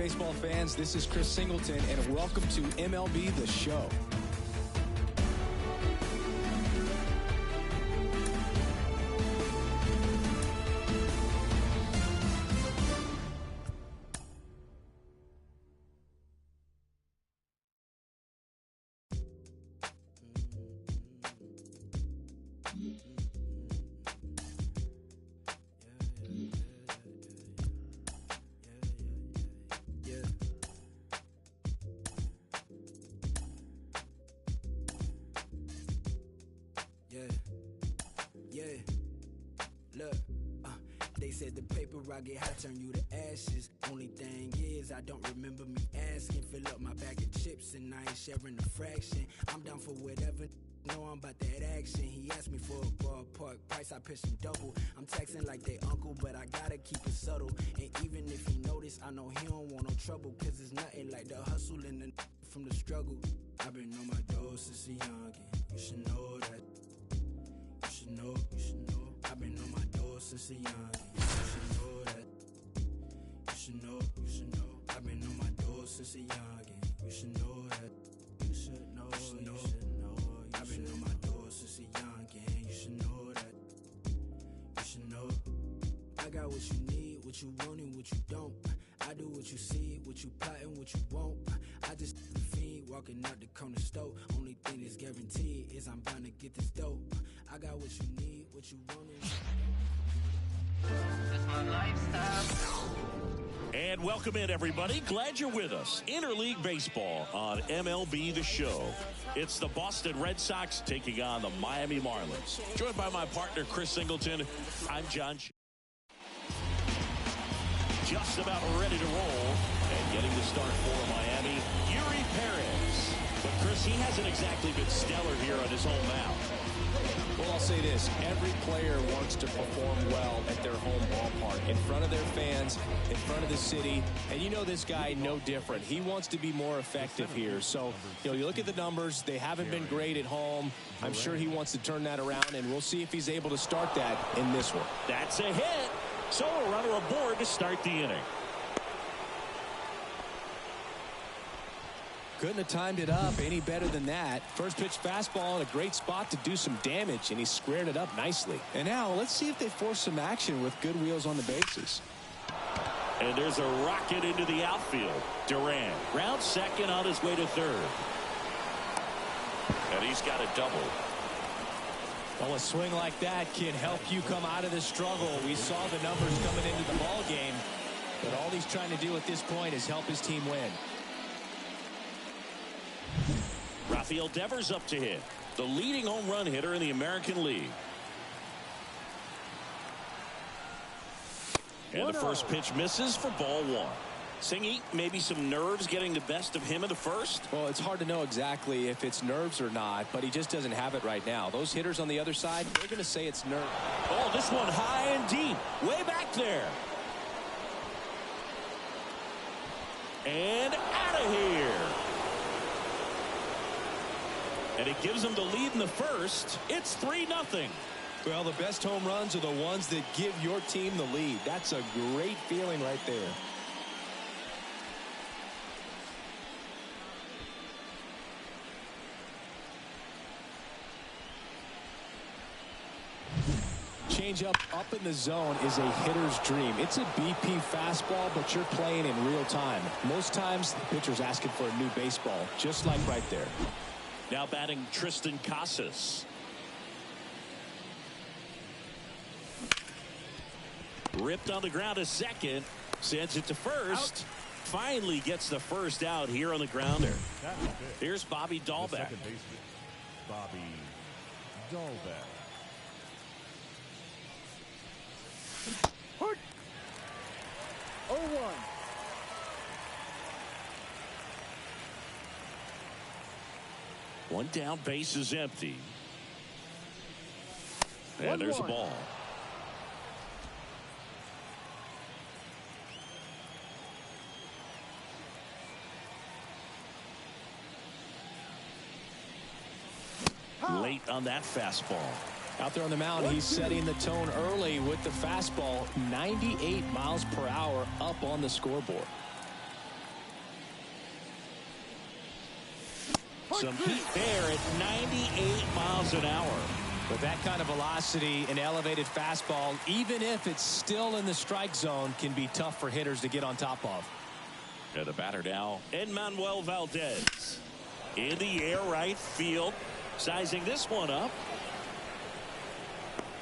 baseball fans. This is Chris Singleton, and welcome to MLB The Show. They said the paper I get hot turn you to ashes. Only thing is I don't remember me asking. Fill up my bag of chips and I ain't sharing a fraction. I'm down for whatever. Know I'm about that action. He asked me for a ballpark price, I pitched him double. I'm texting like they uncle, but I gotta keep it subtle. And even if he notice, I know he don't want no trouble. Cause it's nothing like the hustle and the from the struggle. I've been on my doors since a youngin'. You should know that. You should know, you should know. I've been on my doors since a youngin'. You should know that. You should know, you should know. I've been on my doors since a youngin'. You should know that. You should know, you should know. I've been on my doors since a youngin'. You should know that. You should know. I got what you need, what you want and what you don't. I do what you see, what you plotting, what you want. I just the fiend walking out the corner store. Only thing that's guaranteed is I'm bound to get this dope. I got what you need, what you want. That's my lifestyle. And welcome in, everybody. Glad you're with us. Interleague Baseball on MLB The Show. It's the Boston Red Sox taking on the Miami Marlins. Joined by my partner, Chris Singleton. I'm John. Just about ready to roll. And getting the start for Miami, Yuri Perez. But, Chris, he hasn't exactly been stellar here on his home mound. Well, I'll say this. Every player wants to perform well at their home ballpark, in front of their fans, in front of the city. And you know this guy no different. He wants to be more effective here. So, you look at the numbers. They haven't been great at home. I'm sure he wants to turn that around, and we'll see if he's able to start that in this one. That's a hit. So a runner aboard to start the inning. Couldn't have timed it up any better than that. First pitch fastball in a great spot to do some damage, and he squared it up nicely. And now let's see if they force some action with good wheels on the bases. And there's a rocket into the outfield. Duran rounds second on his way to third. And he's got a double. Well, a swing like that can help you come out of the struggle. We saw the numbers coming into the ball game, but all he's trying to do at this point is help his team win. Rafael Devers up to hit, the leading home run hitter in the American League. And the first pitch misses for ball one. Singy, maybe some nerves getting the best of him in the first? Well, it's hard to know exactly if it's nerves or not, but he just doesn't have it right now. Those hitters on the other side, they're going to say it's nerves. Oh, this one high and deep, way back there. And out of here. And it gives him the lead in the first. It's 3-0. Well, the best home runs are the ones that give your team the lead. That's a great feeling right there. Changeup up in the zone is a hitter's dream. It's a BP fastball, but you're playing in real time. Most times, the pitcher's asking for a new baseball, just like right there. Now batting Tristan Casas. Ripped on the ground to second. Sends it to first. Out. Finally gets the first out here on the grounder. Here's Bobby Dahlbeck. The second baseman, Bobby Dahlbeck. Hurt. 0-1. One down, base is empty. And there's a ball. Late on that fastball. Out there on the mound, he's setting the tone early with the fastball. 98 miles per hour up on the scoreboard. Some heat there at 98 miles an hour. With that kind of velocity, an elevated fastball, even if it's still in the strike zone, can be tough for hitters to get on top of. And the batter now, Manuel Valdez. In the air, right field. Sizing this one up.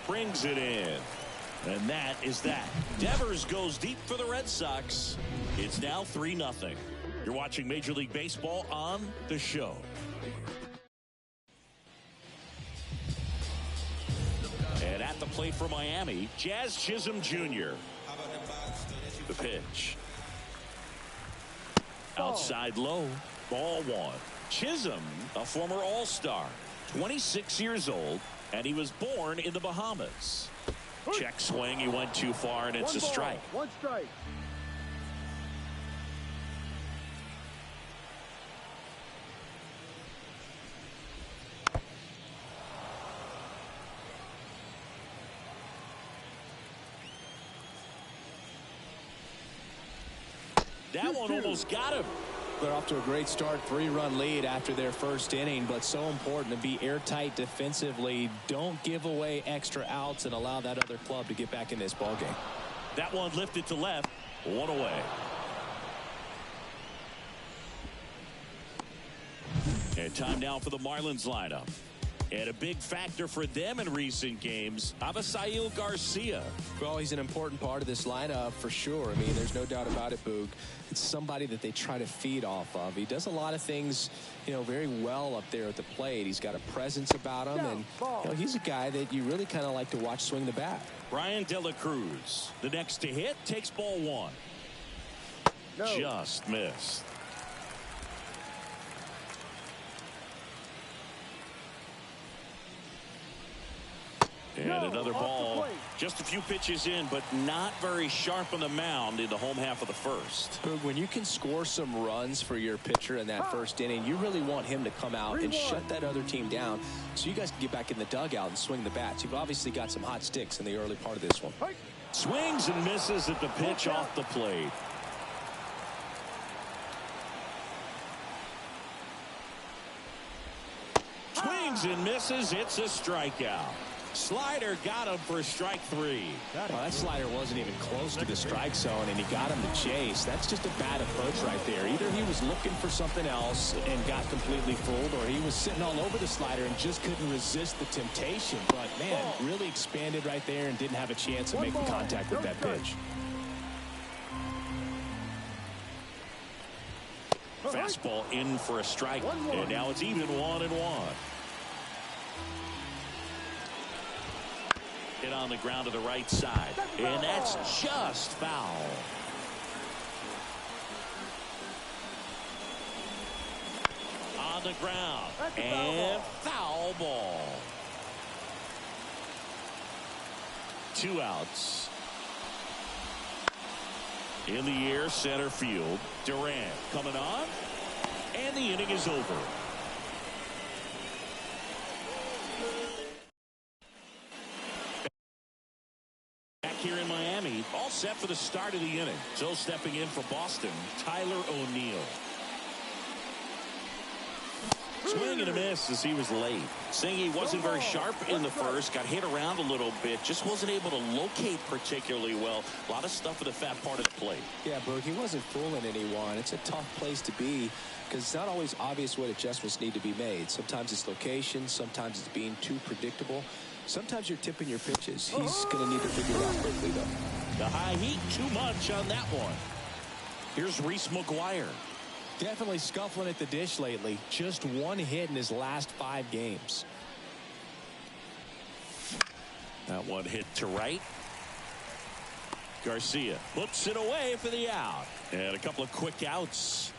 Brings it in. And that is that. Devers goes deep for the Red Sox. It's now 3-0. You're watching Major League Baseball on The Show. And at the plate for Miami, Jazz Chisholm Jr. The pitch. Outside low. Ball one. Chisholm, a former All-Star, 26 years old, and he was born in the Bahamas. Check swing. He went too far, and it's a strike. One strike. That one almost got him. They're off to a great start, 3-run lead after their first inning, but so important to be airtight defensively. Don't give away extra outs and allow that other club to get back in this ballgame. That one lifted to left, one away. And time now for the Marlins lineup. And a big factor for them in recent games, Avisail Garcia. Well, he's an important part of this lineup for sure. I mean, there's no doubt about it, Boog. It's somebody that they try to feed off of. He does a lot of things, very well up there at the plate. He's got a presence about him, and he's a guy that you really kind of like to watch swing the bat. Brian De La Cruz, the next to hit, takes ball one. No. Just missed. And another ball. Just a few pitches in, but not very sharp on the mound in the home half of the first. When you can score some runs for your pitcher in that first inning, you really want him to come out and shut that other team down so you guys can get back in the dugout and swing the bats. You've obviously got some hot sticks in the early part of this one. Swings and misses at the pitch off the plate. Swings and misses. It's a strikeout. Slider got him for strike three. Well, that slider wasn't even close to the strike zone, and he got him to chase. That's just a bad approach right there. Either he was looking for something else and got completely fooled, or he was sitting all over the slider and just couldn't resist the temptation. But, man, really expanded right there and didn't have a chance of making contact with that pitch. Fastball in for a strike, and now it's even 1-1. Hit on the ground to the right side, and that's just foul. On the ground, and foul ball. 2 outs. In the air, center field. Durant coming on, and the inning is over. Here in Miami, all set for the start of the inning. So stepping in for Boston, Tyler O'Neill. Swing and a miss as he was late. Saying he wasn't very sharp in the first, got hit around a little bit, just wasn't able to locate particularly well. A lot of stuff at the fat part of the plate. Yeah, Berg, he wasn't fooling anyone. It's a tough place to be because it's not always obvious what adjustments need to be made. Sometimes it's location, sometimes it's being too predictable. Sometimes you're tipping your pitches. He's going to need to figure it out quickly, though. The high heat, too much on that one. Here's Reese McGuire. Definitely scuffling at the dish lately. Just 1 hit in his last 5 games. That one hit to right. Garcia puts it away for the out. And a couple of quick outs.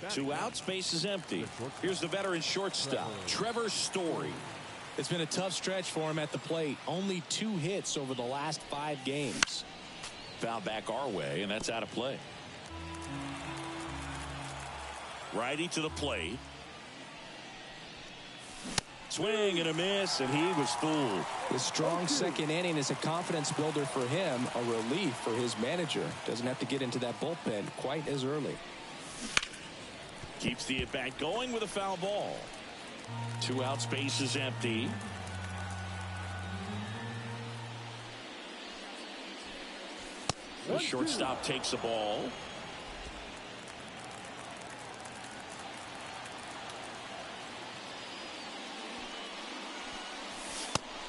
2 outs, base is empty. Here's the veteran shortstop, Trevor Story. It's been a tough stretch for him at the plate. Only 2 hits over the last 5 games. Foul back our way, and that's out of play. Righty to the plate. Swing and a miss, and he was fooled. The strong second inning is a confidence builder for him, a relief for his manager. Doesn't have to get into that bullpen quite as early. Keeps the at-bat going with a foul ball. 2 outs, base is empty. The shortstop takes the ball.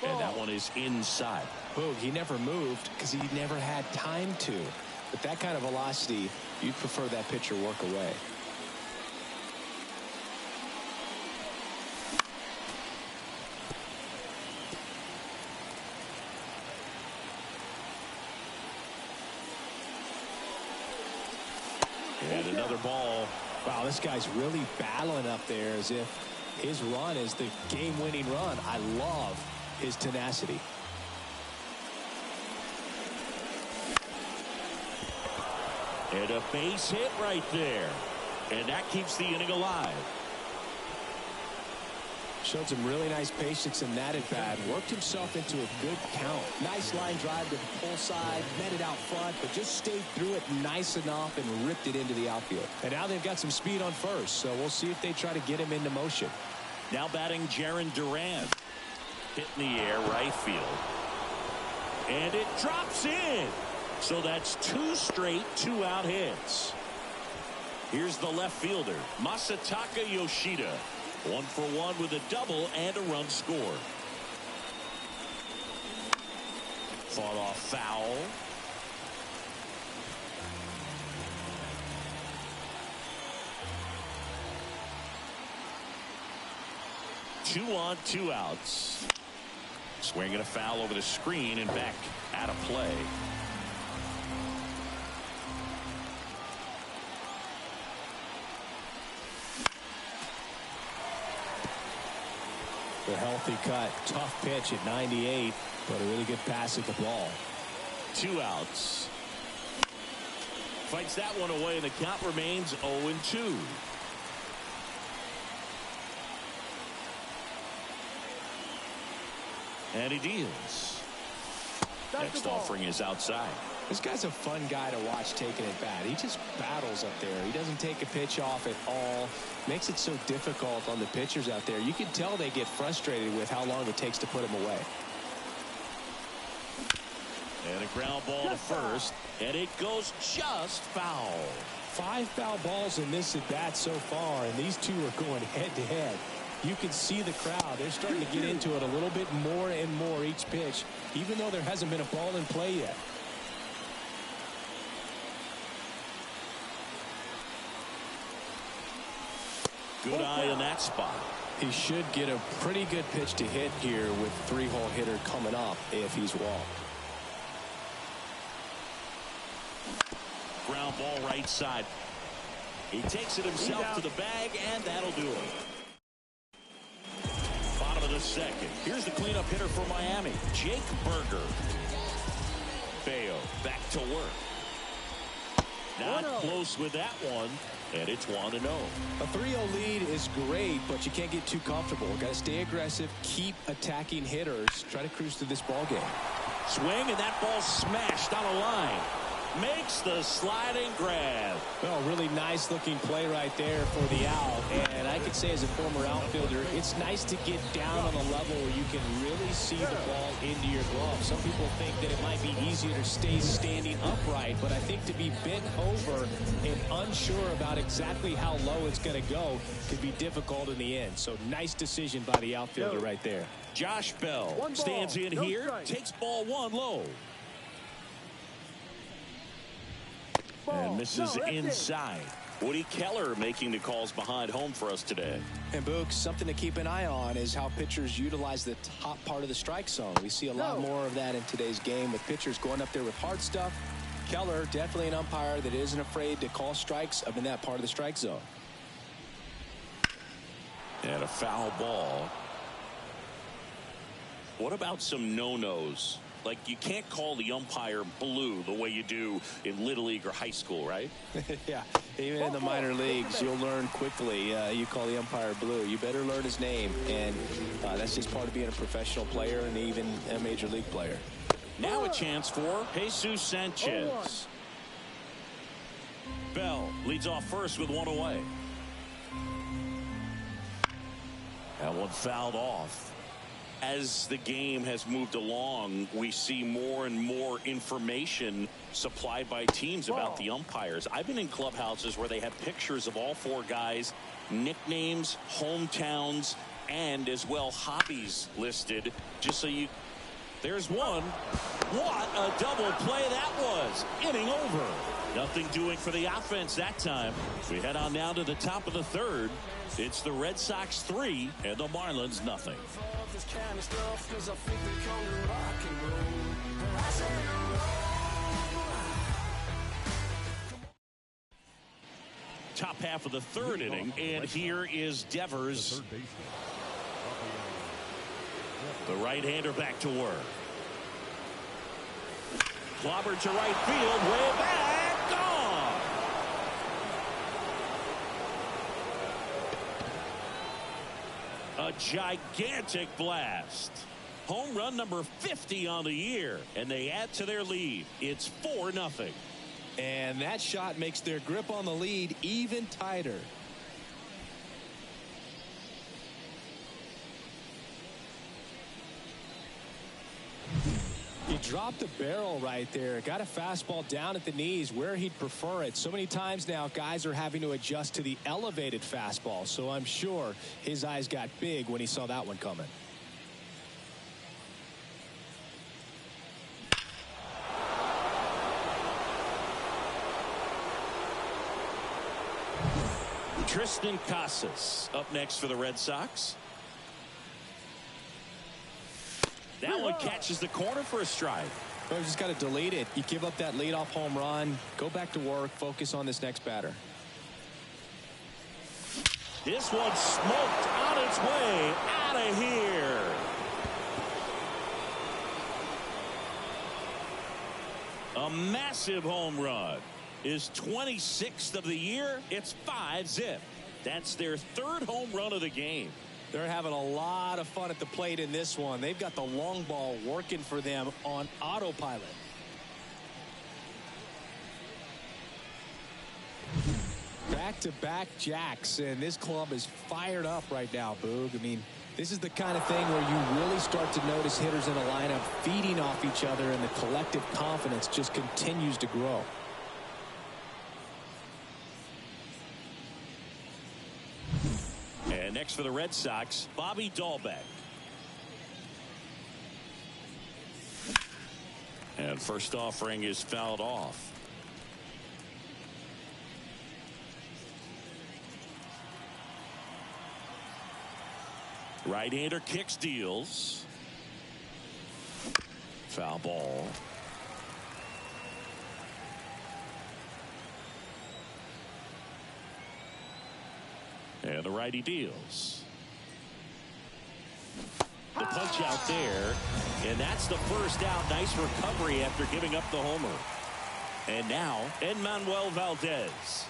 And that one is inside. Boog, he never moved because he never had time to. But that kind of velocity, you'd prefer that pitcher work away. And another ball. Wow, this guy's really battling up there as if his run is the game-winning run. I love his tenacity. And a base hit right there. And that keeps the inning alive. Showed some really nice patience in that at bat. Worked himself into a good count. Nice line drive to the pull side. Met it out front, but just stayed through it nice enough and ripped it into the outfield. And now they've got some speed on first, so we'll see if they try to get him into motion. Now batting Jarren Duran. Hit in the air, right field. And it drops in. So that's 2 straight 2-out hits. Here's the left fielder, Masataka Yoshida. 1 for 1 with a double and a run scored. Fought off foul. Two on, 2 outs. Swinging a foul over the screen and back out of play. A healthy cut, tough pitch at 98, but a really good pass at the ball. 2 outs. Fights that one away, and the count remains 0-2. And he deals. Next offering is outside. This guy's a fun guy to watch taking it bat. He just battles up there. He doesn't take a pitch off at all. Makes it so difficult on the pitchers out there. You can tell they get frustrated with how long it takes to put him away. And a ground ball to first, and it goes just foul. 5 foul balls in this at bat so far, and these two are going head to head. You can see the crowd. They're starting to get into it a little bit more and more each pitch, even though there hasn't been a ball in play yet. Good eye in that spot. He should get a pretty good pitch to hit here with 3-hole hitter coming up if he's walked. Ground ball right side. He takes it himself to the bag, and that'll do it. Bottom of the second. Here's the cleanup hitter for Miami, Jake Berger. Bayo back to work. Not close with that one, and it's 1-0. A 3-0 lead is great, but you can't get too comfortable. Got to stay aggressive, keep attacking hitters, try to cruise through this ball game. Swing, and that ball smashed on a line. Makes the sliding grab. Well, really nice looking play right there for the out. And I could say as a former outfielder, it's nice to get down on a level where you can really see the ball into your glove. Some people think that it might be easier to stay standing upright, but I think to be bent over and unsure about exactly how low it's going to go could be difficult in the end. So nice decision by the outfielder right there. Josh Bell stands in here, takes ball 1 low. And misses inside. Woody Keller making the calls behind home for us today. And Boog, something to keep an eye on is how pitchers utilize the top part of the strike zone. We see a lot more of that in today's game with pitchers going up there with hard stuff. Keller, definitely an umpire that isn't afraid to call strikes up in that part of the strike zone. And a foul ball. What about some no-nos? Like, you can't call the umpire blue the way you do in Little League or high school, right? Yeah, even in the minor leagues, you'll learn quickly. You call the umpire blue. You better learn his name, and that's just part of being a professional player and even a major league player. Now a chance for Jesus Sanchez. Bell leads off first with 1 away. That one fouled off. As the game has moved along, we see more and more information supplied by teams about the umpires. I've been in clubhouses where they have pictures of all four guys, nicknames, hometowns, and as well hobbies listed, just so you... There's one. What a double play that was. Inning over. Nothing doing for the offense that time. We head on now to the top of the third. It's the Red Sox 3 and the Marlins nothing. Top half of the third inning, and here is Devers. The right-hander back to work. Clobbered to right field, way back, gone. A gigantic blast. Home run number 50 on the year, and they add to their lead. It's 4-0. And that shot makes their grip on the lead even tighter. He dropped the barrel right there. Got a fastball down at the knees where he'd prefer it. So many times now guys are having to adjust to the elevated fastball. So I'm sure his eyes got big when he saw that one coming. Tristan Casas up next for the Red Sox. That one catches the corner for a strike. Well, you just got to delete it. You give up that leadoff home run. Go back to work. Focus on this next batter. This one smoked on its way out of here. A massive home run. His 26th of the year. It's 5-zip. That's their third home run of the game. They're having a lot of fun at the plate in this one. They've got the long ball working for them on autopilot. Back-to-back jacks, and this club is fired up right now, Boog. I mean, this is the kind of thing where you really start to notice hitters in a lineup feeding off each other, and the collective confidence just continues to grow. And next for the Red Sox, Bobby Dahlbeck. And first offering is fouled off. Right-hander kicks, deals. Foul ball. And the righty deals. The punch out there, and that's the first out. Nice recovery after giving up the homer. And now Enmanuel Valdez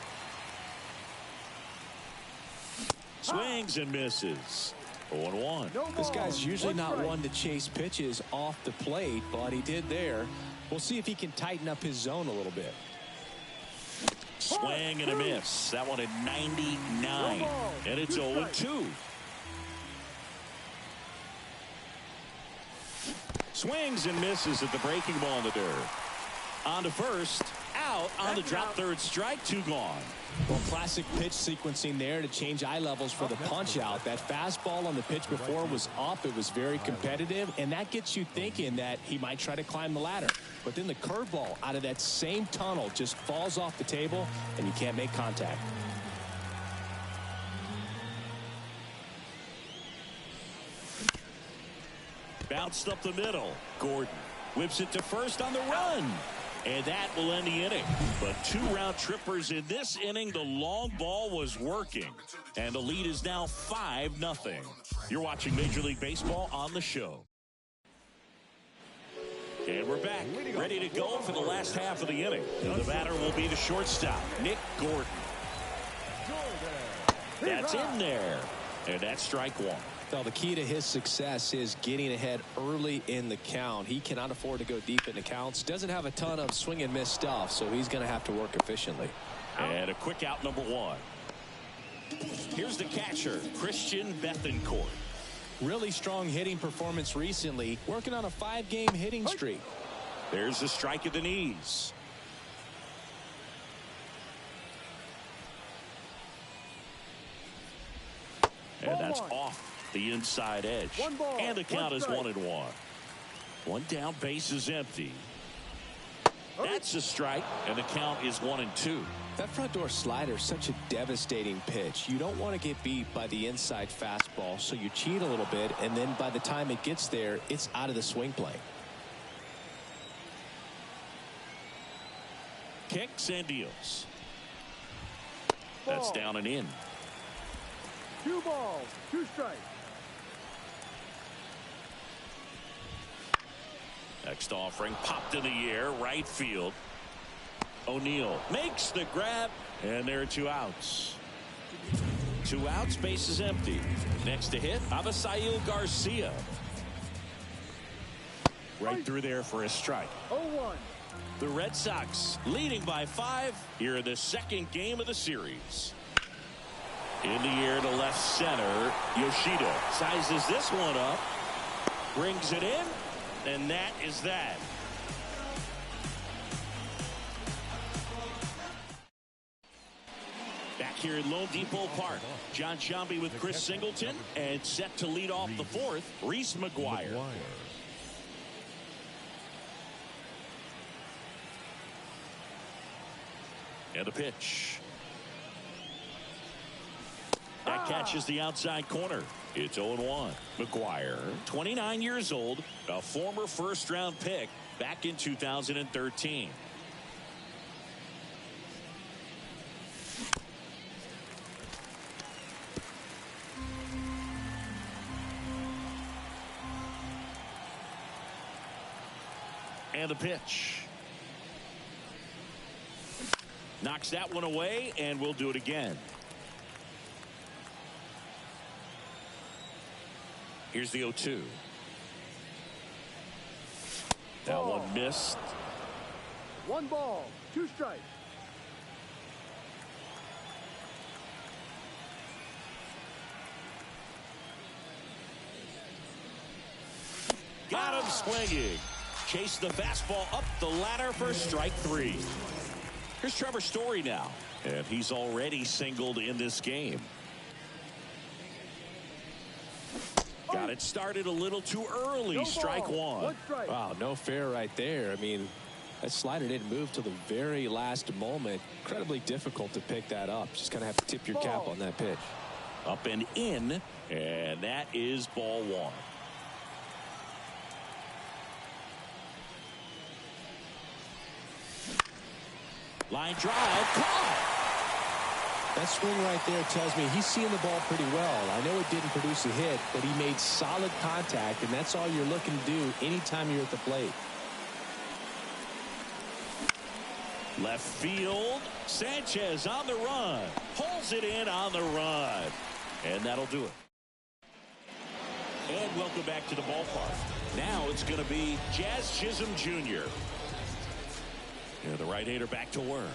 swings and misses. 0-1. This guy's usually not one to chase pitches off the plate, but he did there. We'll see if he can tighten up his zone a little bit. Swing and a miss. That one at 99. And it's 0-2. Swings and misses at the breaking ball in the dirt. On to first. Out on the drop third strike. 2 gone. Well, classic pitch sequencing there to change eye levels for the punch out. That fastball on the pitch before was up. It was very competitive, and that gets you thinking that he might try to climb the ladder. But then the curveball out of that same tunnel just falls off the table, and you can't make contact. Bounced up the middle. Gordon whips it to first on the run. And that will end the inning. But 2 round trippers in this inning. The long ball was working. And the lead is now 5-0. You're watching Major League Baseball on the show. And we're back, ready to go for the last half of the inning. The batter will be the shortstop, Nick Gordon. That's in there. And that's strike 1. Well, the key to his success is getting ahead early in the count. He cannot afford to go deep in the counts. Doesn't have a ton of swing and miss stuff, so he's going to have to work efficiently. And a quick out, number 1. Here's the catcher, Christian Bethancourt. Really strong hitting performance recently, working on a 5-game hitting streak. There's a strike at the knees. And that's off the inside edge. And the count is 1-1. One down, base is empty. That's a strike, and the count is 1-2. That front door slider is such a devastating pitch. You don't want to get beat by the inside fastball, so you cheat a little bit, and then by the time it gets there, it's out of the swing plane. Kicks and deals. That's down and in. 2 balls, 2 strikes. Next offering popped in the air, right field. O'Neill makes the grab, and there are 2 outs. 2 outs, base is empty. Next to hit, Avisail Garcia. Right through there for a strike. 0-1. The Red Sox leading by 5 here in the second game of the series. In the air to left center, Yoshida sizes this one up, brings it in, and that is that. Back here in Lone Depot Park, John Sciambi with Chris Singleton, and set to lead off the 4th, Reese McGuire. And the pitch. That catches the outside corner. It's 0-1. McGuire, 29 years old, a former first-round pick back in 2013. And the pitch. Knocks that one away, and we'll do it again. Here's the 0-2. That one missed. 1 ball, 2 strikes. Got him swinging. Chase the fastball up the ladder for strike 3. Here's Trevor Story now, and he's already singled in this game. Got it started a little too early. No strike ball. 1. Strike. Wow, no fair right there. I mean, that slider didn't move till the very last moment. Incredibly difficult to pick that up. Just kind of have to tip your cap on that pitch. Up and in, and that is ball 1. Line drive, caught. That swing right there tells me he's seeing the ball pretty well. I know it didn't produce a hit, but he made solid contact, and that's all you're looking to do anytime you're at the plate. Left field, Sanchez on the run. Pulls it in on the run. And that'll do it. And welcome back to the ballpark. Now it's going to be Jazz Chisholm Jr. And the right-hander back to work.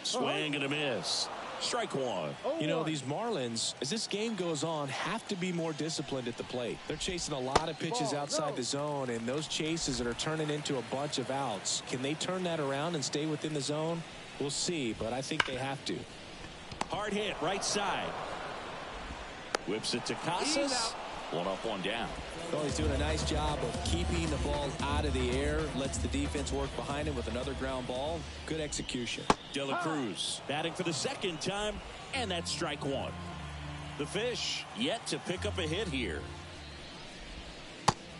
Swing and a miss. Strike 1. You know, these Marlins, as this game goes on, have to be more disciplined at the plate. They're chasing a lot of pitches outside the zone, and those chases that are turning into a bunch of outs, can they turn that around and stay within the zone? We'll see, but I think they have to. Hard hit, right side. Whips it to Casas. 1 up, 1 down. Well, he's doing a nice job of keeping the ball out of the air. Lets the defense work behind him with another ground ball. Good execution. De La Cruz batting for the second time, and that's strike 1. The Fish yet to pick up a hit here.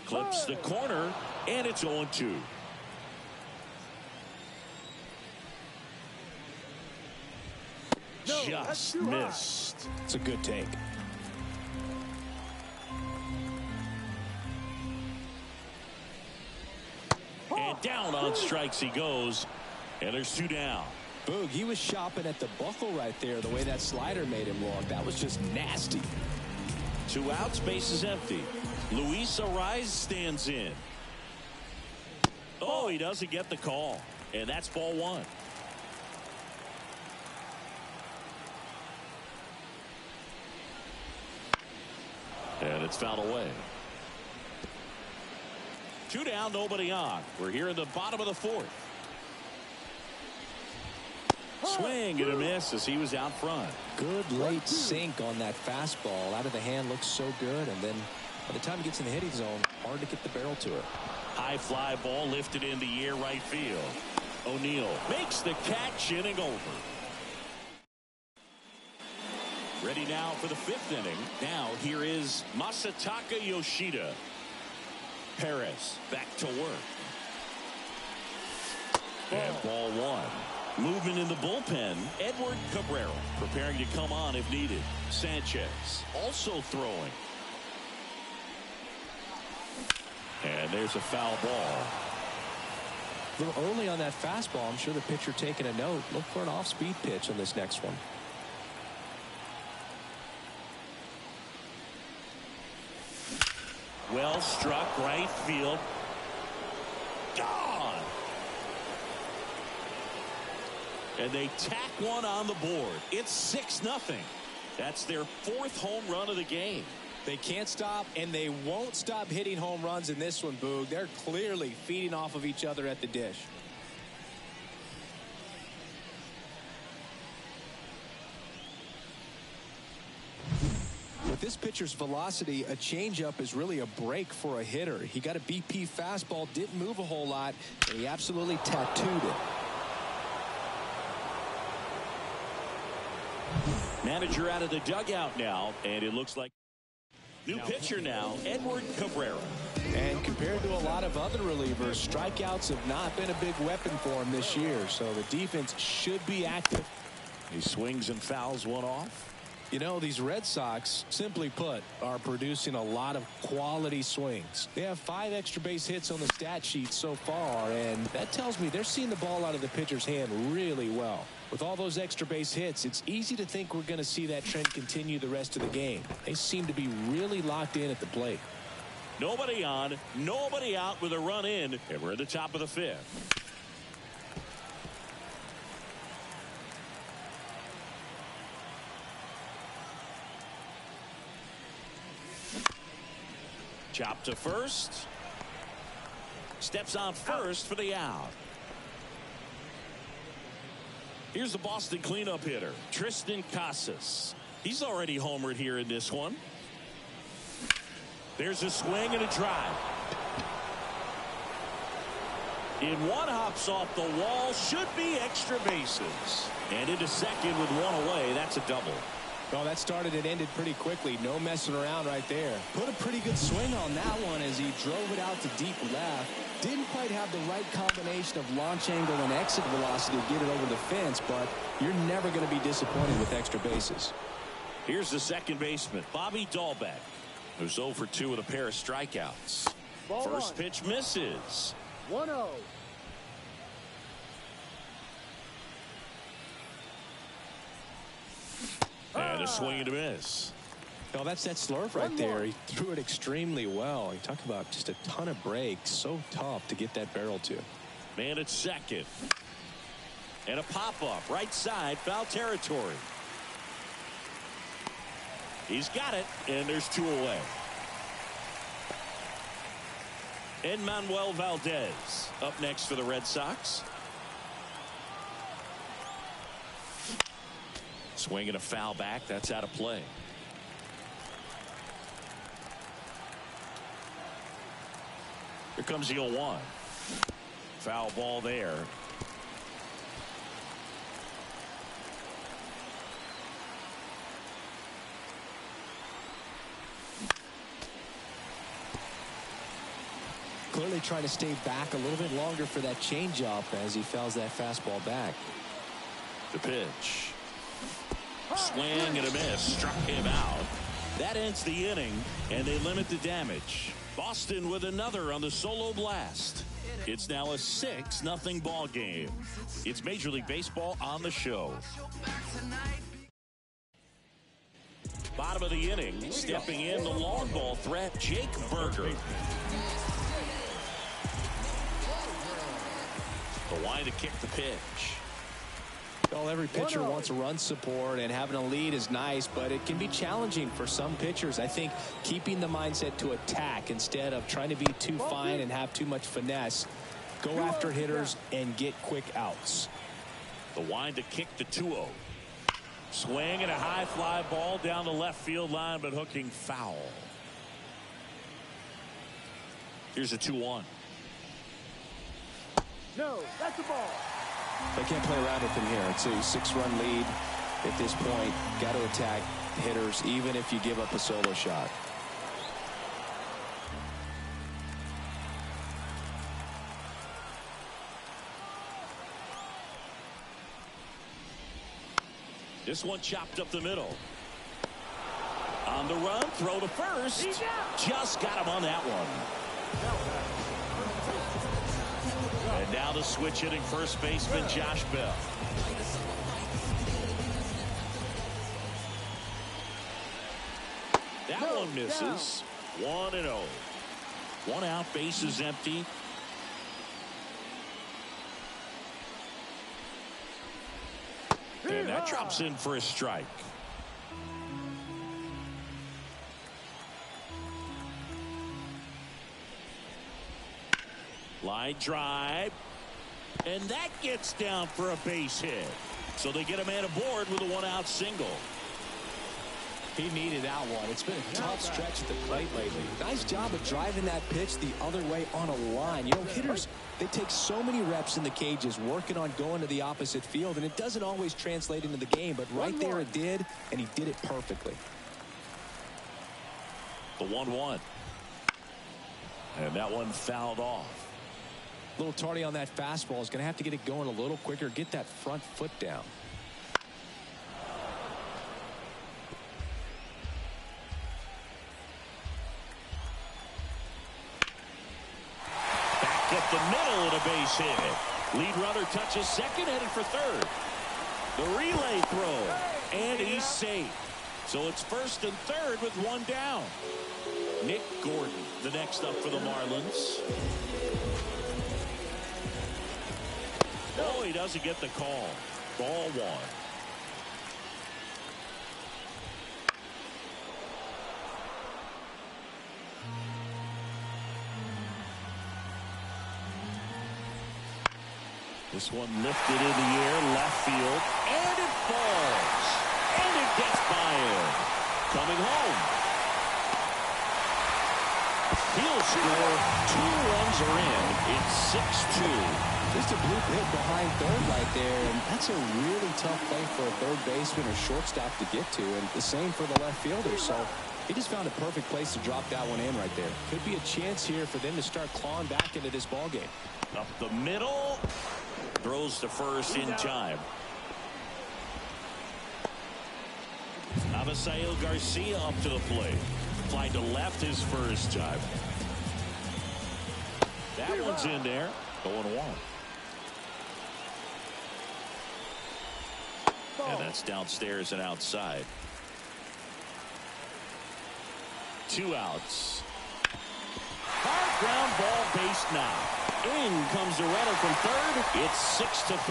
Clips the corner, and it's 0-2. Just missed. It's a good take. And down on strikes he goes, and there's 2 down. Boog, he was shopping at the buckle right there, the way that slider made him look. That was just nasty. 2 outs, base is empty. Luis Ariz stands in. Oh, he doesn't get the call, and that's ball 1. It's fouled away. 2 down, nobody on. We're here in the bottom of the 4th. Swing and a miss as he was out front. Good late sink on that fastball. Out of the hand, looks so good. And then by the time he gets in the hitting zone, hard to get the barrel to it. High fly ball lifted in the air right field. O'Neill makes the catch, inning over. Ready now for the 5th inning. Now here is Masataka Yoshida. Perez back to work. And ball 1. Movement in the bullpen. Edward Cabrera preparing to come on if needed. Sanchez also throwing. And there's a foul ball. A little early on that fastball. I'm sure the pitcher taking a note. Look for an off-speed pitch on this next one. Well struck right field. Gone. And they tack one on the board. It's 6-0. That's their 4th home run of the game. They can't stop, and they won't stop hitting home runs in this one, Boog. They're clearly feeding off of each other at the dish. With this pitcher's velocity, a changeup is really a break for a hitter. He got a BP fastball, didn't move a whole lot, and he absolutely tattooed it. Manager out of the dugout now, and it looks like new pitcher now, Edward Cabrera. And compared to a lot of other relievers, strikeouts have not been a big weapon for him this year, so the defense should be active. He swings and fouls one off. You know, these Red Sox, simply put, are producing a lot of quality swings. They have 5 extra base hits on the stat sheet so far, and that tells me they're seeing the ball out of the pitcher's hand really well. With all those extra base hits, it's easy to think we're going to see that trend continue the rest of the game. They seem to be really locked in at the plate. Nobody on, nobody out with a run in, and we're at the top of the 5th. Chop to first. Steps on first for the out. Here's the Boston cleanup hitter, Tristan Casas. He's already homered here in this one. There's a swing and a drive. In one, hops off the wall, should be extra bases. And into second with one away. That's a double. Well, that started and ended pretty quickly. No messing around right there. Put a pretty good swing on that one as he drove it out to deep left. Didn't quite have the right combination of launch angle and exit velocity to get it over the fence, but you're never going to be disappointed with extra bases. Here's the second baseman, Bobby Dahlbeck, who's 0 for 2 with a pair of strikeouts. Ball First 1. pitch misses. 1-0. And a swing and a miss. Well, that's that slurve right there. He threw it extremely well. He talked about just a ton of breaks. So tough to get that barrel to. Man at second. And a pop-up right side, foul territory. He's got it, and there's 2 away. Enmanuel Valdez up next for the Red Sox. Swing and a foul back. That's out of play. Here comes the 0-1. Foul ball there. Clearly trying to stay back a little bit longer for that changeup as he fouls that fastball back. The pitch. Swing and a miss. Struck him out. That ends the inning, and they limit the damage. Boston with another on the solo blast. It's now a 6-0 ball game. It's Major League Baseball on the show. Bottom of the inning, stepping in the long ball threat, Jake Berger. The line to kick the pitch. Well, every pitcher wants run support, and having a lead is nice, but it can be challenging for some pitchers. I think keeping the mindset to attack instead of trying to be too fine and have too much finesse. Go after hitters and get quick outs. The wind to kick the 2-0. Swing and a high fly ball down the left field line, but hooking foul. Here's a 2-1. No, that's a ball. They can't play around with him here. It's a 6-run lead at this point. Got to attack hitters, even if you give up a solo shot. This one chopped up the middle. On the run, throw to first. Just got him on that one. And now the switch hitting first baseman Josh Bell. That one misses. 1-0. 1 out, base is empty. And that drops in for a strike. Line drive. And that gets down for a base hit. So they get a man aboard with a 1-out single. He needed that one. It's been a tough stretch at the plate lately. Nice job of driving that pitch the other way on a line. You know, hitters, they take so many reps in the cages working on going to the opposite field, and it doesn't always translate into the game, but right there it did, and he did it perfectly. The 1-1. And that one fouled off. A little tardy on that fastball. Is going to have to get it going a little quicker, get that front foot down. Up the middle of the base hit. Lead runner touches second, headed for third. The relay throw, and he's safe. So it's first and third with one down. Nick Gordon, the next up for the Marlins. Oh, he doesn't get the call. Ball 1. This one lifted in the air, left field, and it falls. And it gets by him. Coming home. He'll score. 2 runs are in. It's 6-2. Just a bloop hit behind third right there, and that's a really tough play for a third baseman or shortstop to get to, and the same for the left fielder. So he just found a perfect place to drop that one in right there. Could be a chance here for them to start clawing back into this ball game. Up the middle. Throws to first in time. Avisail Garcia up to the plate. Fly to left his first time. That one's in there. 0-1. And that's downstairs and outside. 2 outs. Hard ground ball, base now. In comes the runner from third. It's 6-3.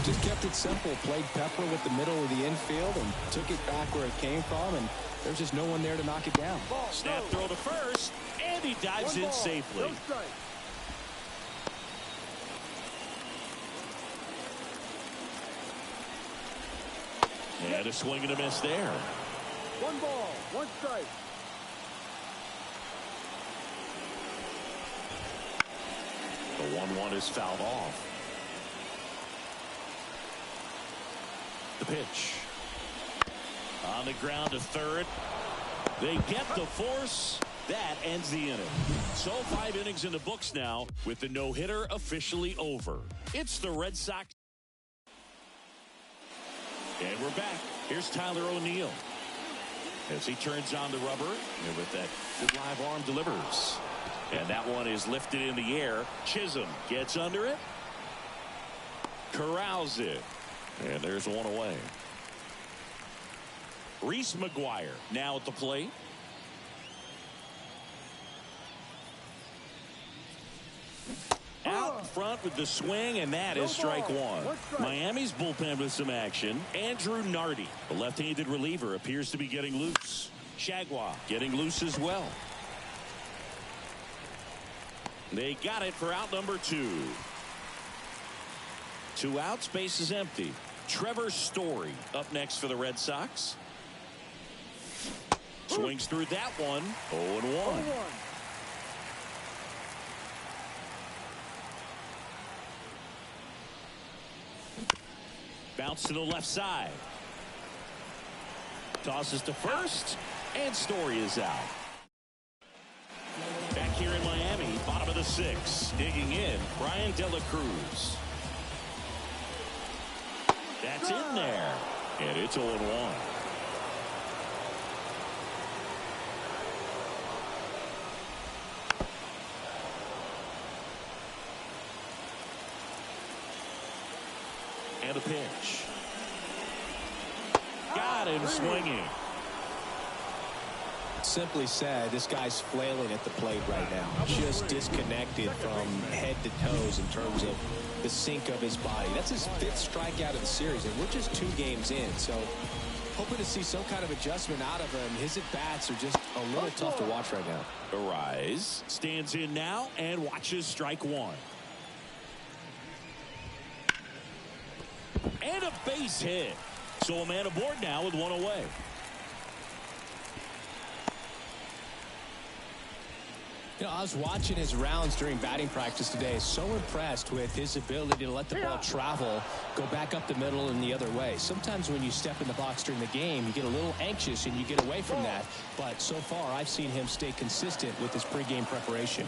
Just kept it simple. Played pepper with the middle of the infield and took it back where it came from, and there's just no one there to knock it down. Snap throw to first, and he dives in safely. And a swing and a miss there. 1 ball, 1 strike. The 1-1 is fouled off. The pitch. On the ground to third. They get the force. That ends the inning. So 5 innings in the books now with the no-hitter officially over. It's the Red Sox. And we're back. Here's Tyler O'Neill. As he turns on the rubber, and with that good live arm delivers. And that one is lifted in the air. Chisholm gets under it. Corrals it. And there's one away. Reese McGuire now at the plate. front with the swing, and that is strike one. Miami's bullpen with some action. Andrew Nardi, the left-handed reliever, appears to be getting loose. Shagwa getting loose as well. They got it for out number 2. 2 outs, base is empty. Trevor Story up next for the Red Sox. Swings through that one. 0-1. Bounce to the left side. Tosses to first, and Story is out. Back here in Miami, bottom of the 6th. Digging in, Brian De La Cruz. That's in there, and it's 0-1. And a pitch. Got him swinging. Simply said, this guy's flailing at the plate right now. Just disconnected from head to toes in terms of the sink of his body. That's his 5th strikeout of the series, and we're just 2 games in. So hoping to see some kind of adjustment out of him. His at-bats are just a little tough to watch right now. Arise stands in now and watches strike 1. And a base hit. So a man aboard now with 1 away. You know, I was watching his rounds during batting practice today. So impressed with his ability to let the ball travel, go back up the middle and the other way. Sometimes when you step in the box during the game, you get a little anxious and you get away from that. But so far, I've seen him stay consistent with his pregame preparation.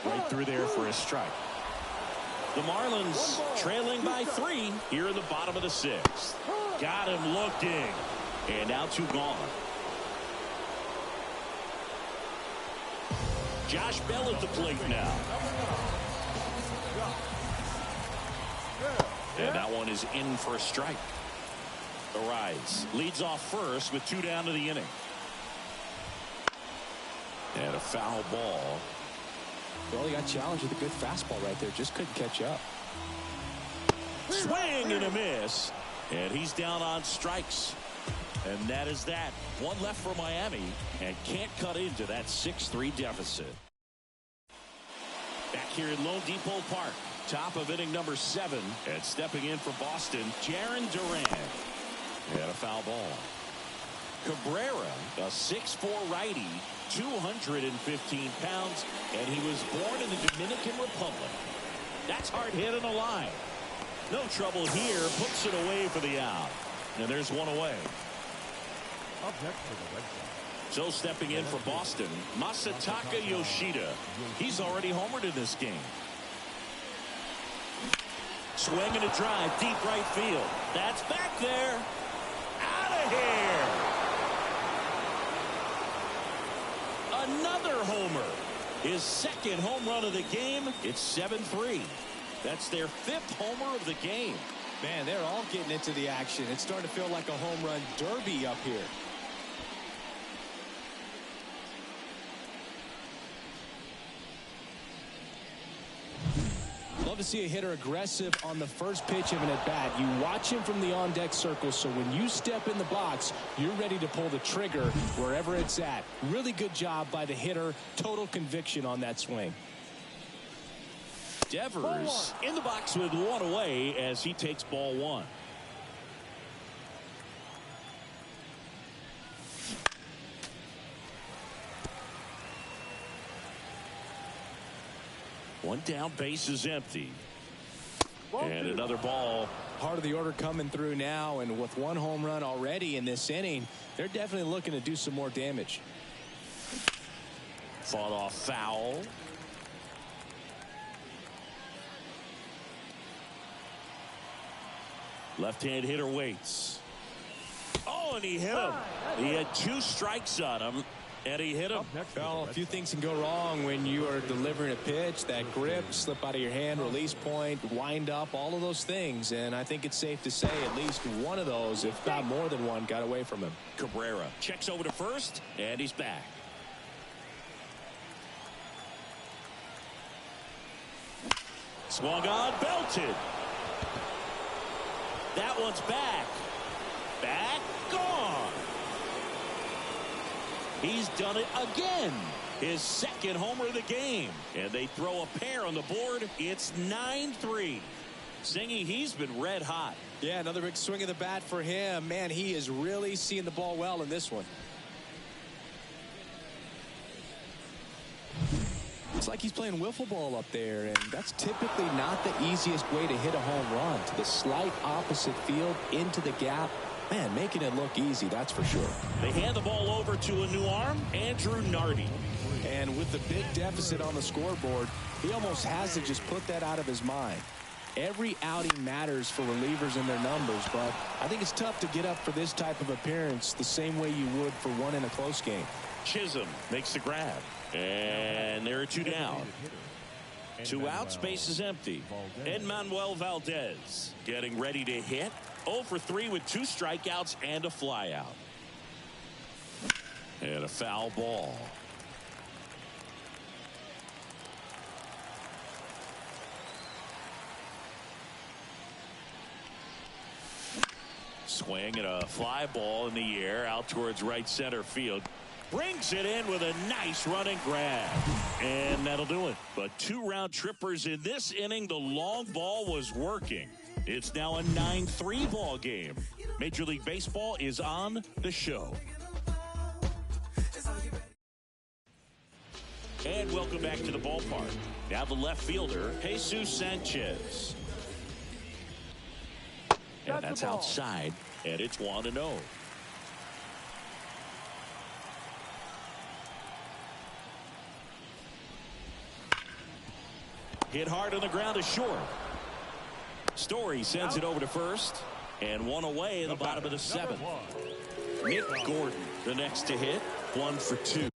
Right through there for a strike. The Marlins trailing by 3 here in the bottom of the 6th. Got him looking. And now 2 gone. Josh Bell at the plate now. And that one is in for a strike. Arise leads off first with 2 down to the inning. And a foul ball. Well, he got challenged with a good fastball right there. Just couldn't catch up. Swing and a miss. And he's down on strikes. And that is that. 1 left for Miami. And can't cut into that 6-3 deficit. Back here in Lone Depot Park. Top of inning number 7. And stepping in for Boston, Jarren Duran. And a foul ball. Cabrera, a 6'4" righty, 215 pounds, and he was born in the Dominican Republic. That's hard hit in the line. No trouble here, puts it away for the out. And there's 1 away. Up next for the Red Sox. So stepping in for Boston, Masataka Yoshida. He's already homered in this game. Swing and a drive, deep right field. That's back there. Out of here. Another homer. His 2nd home run of the game. It's 7-3. That's their 5th homer of the game. Man, they're all getting into the action. It's starting to feel like a home run derby up here. Love to see a hitter aggressive on the first pitch of an at-bat. You watch him from the on-deck circle, so when you step in the box, you're ready to pull the trigger wherever it's at. Really good job by the hitter. Total conviction on that swing. Devers in the box with 1 away as he takes ball 1. One down, base is empty. And another ball. Part of the order coming through now, and with 1 home run already in this inning, they're definitely looking to do some more damage. Fought off foul. Left-hand hitter waits. Oh, and he hit him. He had 2 strikes on him, and he hit him. Well, a few things can go wrong when you are delivering a pitch. That grip, slip out of your hand, release point, wind up, all of those things. And I think it's safe to say at least one of those, if not more than one, got away from him. Cabrera checks over to first, and he's back. Swung on, belted. That one's back. Back, gone. He's done it again. His second homer of the game. And they throw a pair on the board. It's 9-3. Singy, he's been red hot. Yeah, another big swing of the bat for him. Man, he is really seeing the ball well in this one. It's like he's playing wiffle ball up there, and that's typically not the easiest way to hit a home run. To the slight opposite field, into the gap. Man, making it look easy, that's for sure. They hand the ball over to a new arm, Andrew Nardi. And with the big deficit on the scoreboard, he almost has to just put that out of his mind. Every outing matters for relievers and their numbers, but I think it's tough to get up for this type of appearance the same way you would for one in a close game. Chisholm makes the grab. And there are two down. 2 outs, base is empty. Edmanuel Valdez getting ready to hit. 0 for 3 with 2 strikeouts and a flyout. And a foul ball. Swing and a fly ball in the air out towards right center field. Brings it in with a nice running grab. And that'll do it. But 2 round trippers in this inning. The long ball was working. It's now a 9-3 ball game. Major League Baseball is on the show. And welcome back to the ballpark. Now the left fielder, Jesus Sanchez. And that's outside. And it's 1-0. Hit hard on the ground to short. Story sends it over to first. And 1 away in the bottom of the 7th. Nick Gordon, the next to hit. 1 for 2.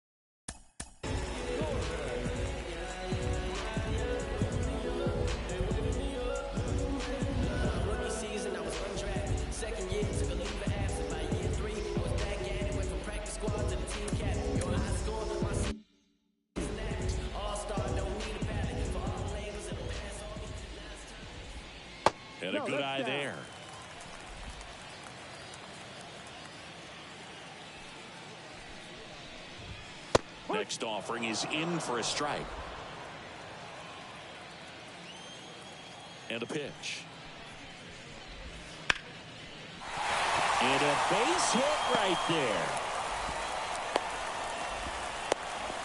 And a good eye there. Next offering is in for a strike. And a pitch. And a base hit right there.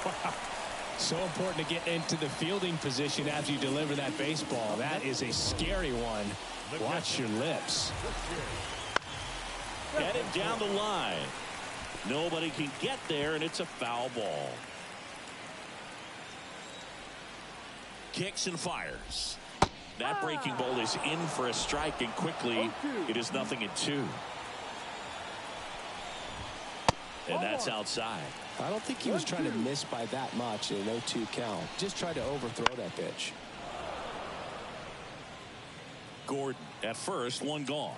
Wow. So important to get into the fielding position after you deliver that baseball. That is a scary one. Watch your lips. Headed down the line. Nobody can get there, and it's a foul ball. Kicks and fires. That breaking ball is in for a strike, and quickly it is 0-2. And that's outside. I don't think he was trying to miss by that much in an 0-2 count. Just tried to overthrow that pitch. Gordon at first, 1 gone.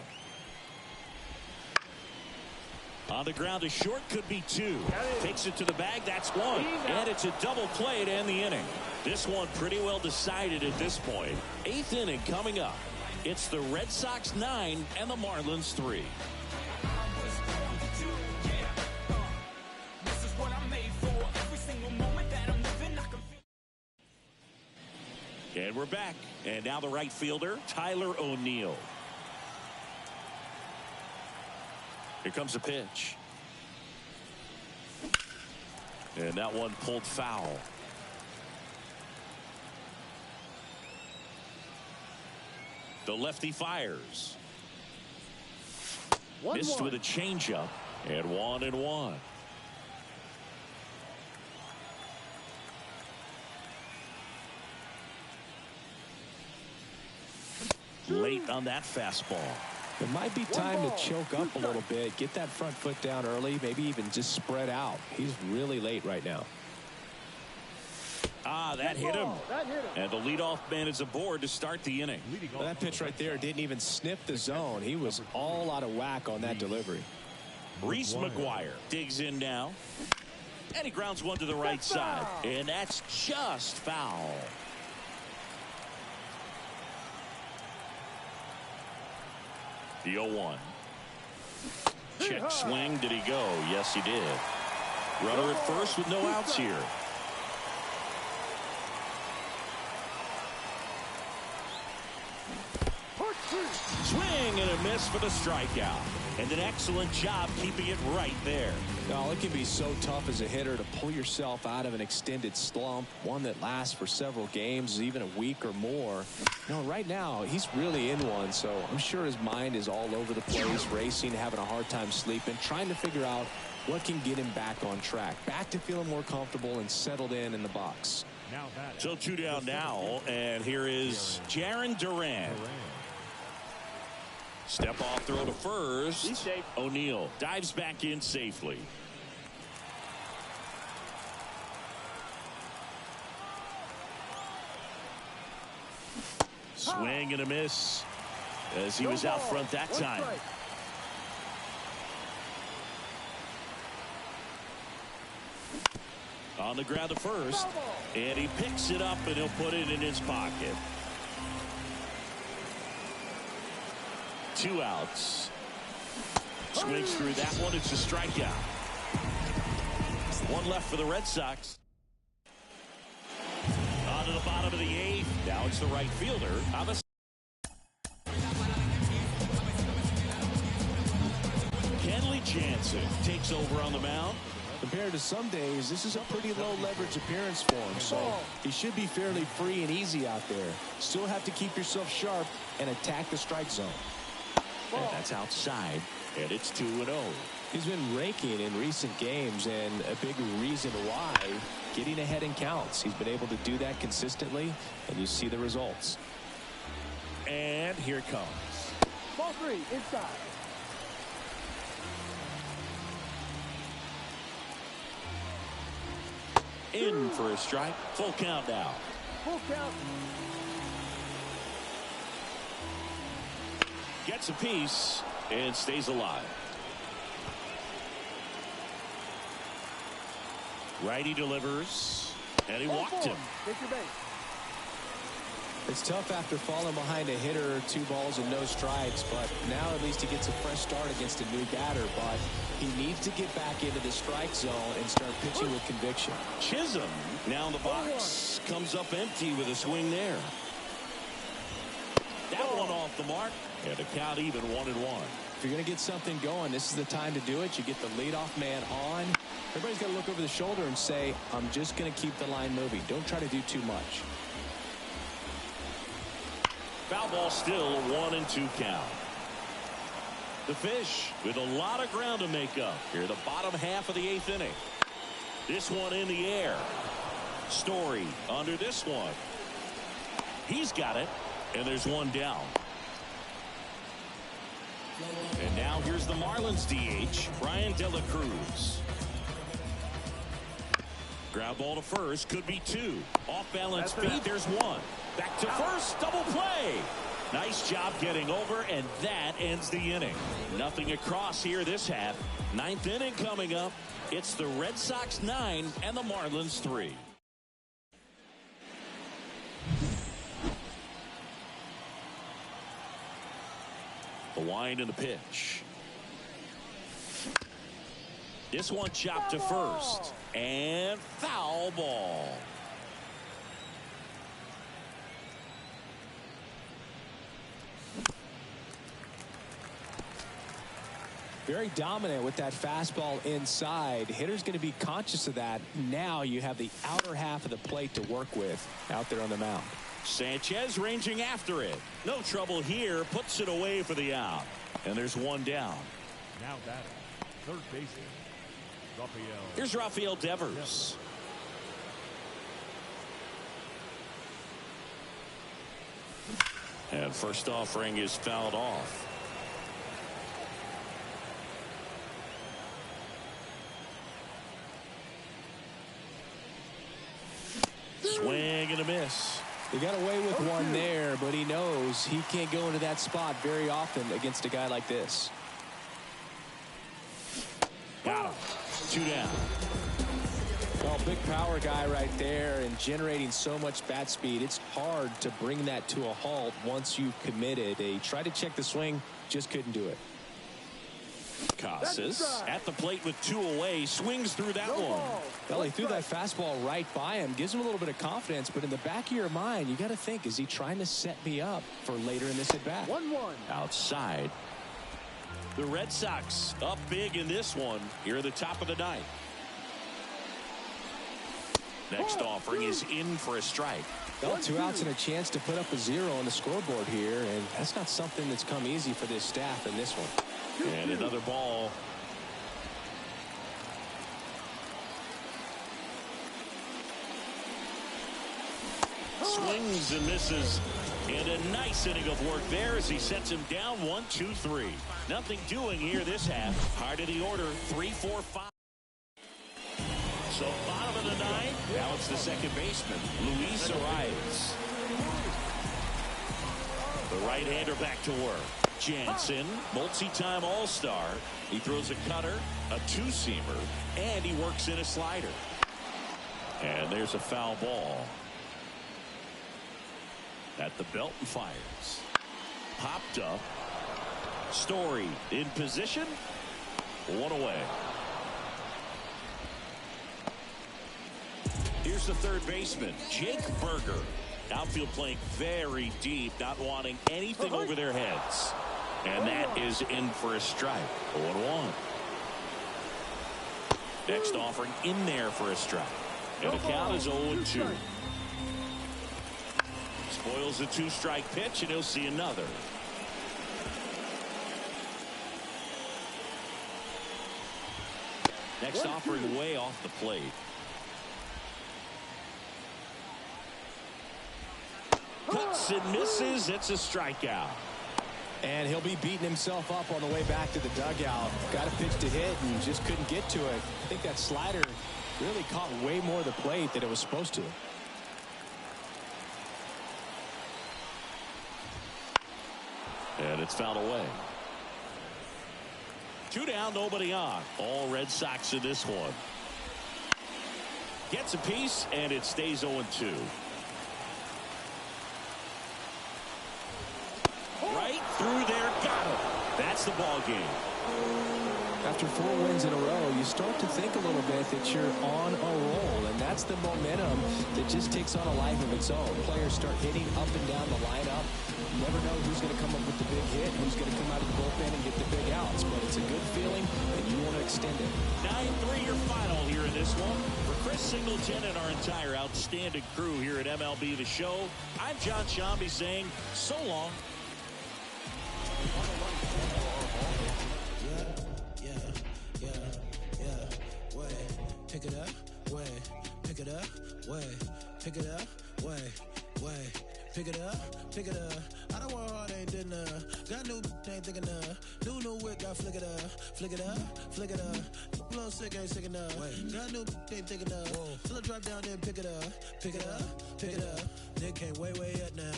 On the ground to short, could be 2. Takes it to the bag, that's 1. And it's a double play to end the inning. This one pretty well decided at this point. 8th inning coming up. It's the Red Sox 9 and the Marlins 3. And we're back. And now the right fielder, Tyler O'Neill. Here comes the pitch. And that one pulled foul. The lefty fires. Missed with a changeup. And 1-1. Late on that fastball. It might be time to choke up a little bit, get that front foot down early, maybe even just spread out. He's really late right now. That hit him. And the leadoff man is aboard to start the inning. Well, that pitch right there didn't even sniff the zone. He was all out of whack on that delivery. Reese McGuire digs in now. And he grounds one to the right side. And that's just foul. The 0-1. Check swing. Did he go? Yes, he did. Runner at first with no outs here. Swing and a miss for the strikeout. And an excellent job keeping it right there. Well, it can be so tough as a hitter to pull yourself out of an extended slump, one that lasts for several games, even a week or more. You know, right now, he's really in one, so I'm sure his mind is all over the place, racing, having a hard time sleeping, trying to figure out what can get him back on track, back to feeling more comfortable and settled in the box. So 2 down now, and here is Jarren Duran. Step off throw to first. O'Neill dives back in safely. Swing and a miss as he was out front that time. On the ground to first, and he picks it up and he'll put it in his pocket. 2 outs. Swings through that one. It's a strikeout. 1 left for the Red Sox. On to the bottom of the 8th. Now it's the right fielder on the. Kenley Jansen takes over on the mound. Compared to some days, this is a pretty low leverage appearance for him, so he should be fairly free and easy out there. Still have to keep yourself sharp and attack the strike zone. And that's outside, and it's 2-0. He's been raking in recent games, and a big reason why, getting ahead in counts. He's been able to do that consistently, and you see the results. And here it comes. Ball 3, inside. In for a strike. Full count now. Full count. Gets a piece and stays alive. Righty delivers, and he walked him. Take your base. It's tough after falling behind a hitter, 2 balls and no strikes, but now at least he gets a fresh start against a new batter, but he needs to get back into the strike zone and start pitching with conviction. Chisholm now in the box, comes up empty with a swing there. That one off the mark, and a count even 1-1. If you're going to get something going, this is the time to do it. You get the leadoff man on. Everybody's got to look over the shoulder and say, I'm just going to keep the line moving. Don't try to do too much. Foul ball still, a 1-2 count. The Fish with a lot of ground to make up here, the bottom half of the 8th inning. This one in the air. Story under this one. He's got it, and there's 1 down. And now here's the Marlins DH, Brian De La Cruz. Ground ball to first, could be 2. Off balance speed, there's 1. Back to first, double play. Nice job getting over, and that ends the inning. Nothing across here this half. 9th inning coming up. It's the Red Sox 9 and the Marlins 3. The wind and the pitch. This one chopped to first, and foul ball. Very dominant with that fastball inside. Hitter's going to be conscious of that. Now you have the outer half of the plate to work with out there on the mound. Sanchez ranging after it. No trouble here. Puts it away for the out. And there's 1 down. Now batting, third baseman, Rafael. Here's Rafael Devers. And first offering is fouled off. Swing and a miss. He got away with one there, but he knows he can't go into that spot very often against a guy like this. Got him. 2 down. Well, big power guy right there and generating so much bat speed. It's hard to bring that to a halt once you've committed. They tried to check the swing, just couldn't do it. Casas at the plate with 2 away, swings through that one. Well, he threw that fastball right by him, gives him a little bit of confidence, but in the back of your mind, you got to think, is he trying to set me up for later in this at bat? 1-1. Outside. The Red Sox up big in this one here at the top of the ninth. Next offering is in for a strike. Well, 2 outs and a chance to put up a 0 on the scoreboard here, and that's not something that's come easy for this staff in this one. And another ball. Swings and misses. And a nice inning of work there as he sets him down 1-2-3. Nothing doing here this half. Hard of the order, 3-4-5. So bottom of the ninth. Now it's the second baseman, Luis Arias. The right-hander back to work. Jansen, multi-time all-star. He throws a cutter, a 2-seamer, and he works in a slider. And there's a foul ball. At the belt and fires. Popped up. Story in position. 1 away. Here's the third baseman, Jake Berger. Outfield playing very deep, not wanting anything over their heads. And that is in for a strike. 0-1. Next offering in there for a strike. And the count is 0-2. Spoils the 2-strike pitch, and he'll see another. Next offering way off the plate. Cuts and misses. It's a strikeout. And he'll be beating himself up on the way back to the dugout. Got a pitch to hit and just couldn't get to it. I think that slider really caught way more of the plate than it was supposed to. And it's fouled away. 2 down, nobody on. All Red Sox in this one. Gets a piece, and it stays 0-2. Right through there, got him. That's the ball game. After 4 wins in a row, you start to think a little bit that you're on a roll, and that's the momentum that just takes on a life of its own. Players start hitting up and down the lineup. You never know who's going to come up with the big hit, who's going to come out of the bullpen and get the big outs, but it's a good feeling, and you want to extend it. 9-3 your final here in this one. For Chris Singleton and our entire outstanding crew here at MLB The Show, I'm John Shambi saying so long. Pick it up, way, pick it up, way, pick it up, way, pick it up, pick it up. I don't want hard, ain't did none. Got new, ain't thinking none. New whip, got flick it up, flick it up, flick it up. Blow sick, ain't sick enough. Got new, ain't thinking enough. Till I drop down, then pick it up, pick it up, pick it up. Nick came way up now.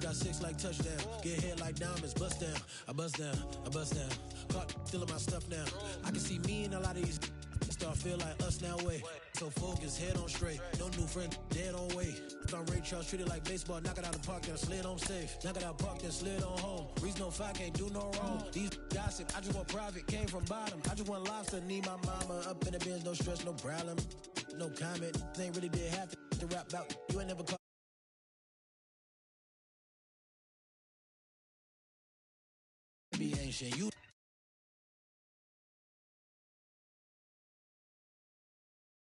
Got 6 like touchdown. Get hit like diamonds, bust down. I bust down, I bust down. Caught stealing my stuff now. I can see me in a lot of these. Start feel like us now, way. So focus, head on straight. No new friend, dead on way. Found Ray Charles, treated like baseball. Knock it out of the park, then slid on safe. Knock it out park, then slid on home. Reason no fight, can't do no wrong. These gossip, I just want private, came from bottom. I just want lobster, need my mama. Up in the bins, no stress, no problem. No comment, they ain't really did half the rap about. You ain't never caught. Be ancient, you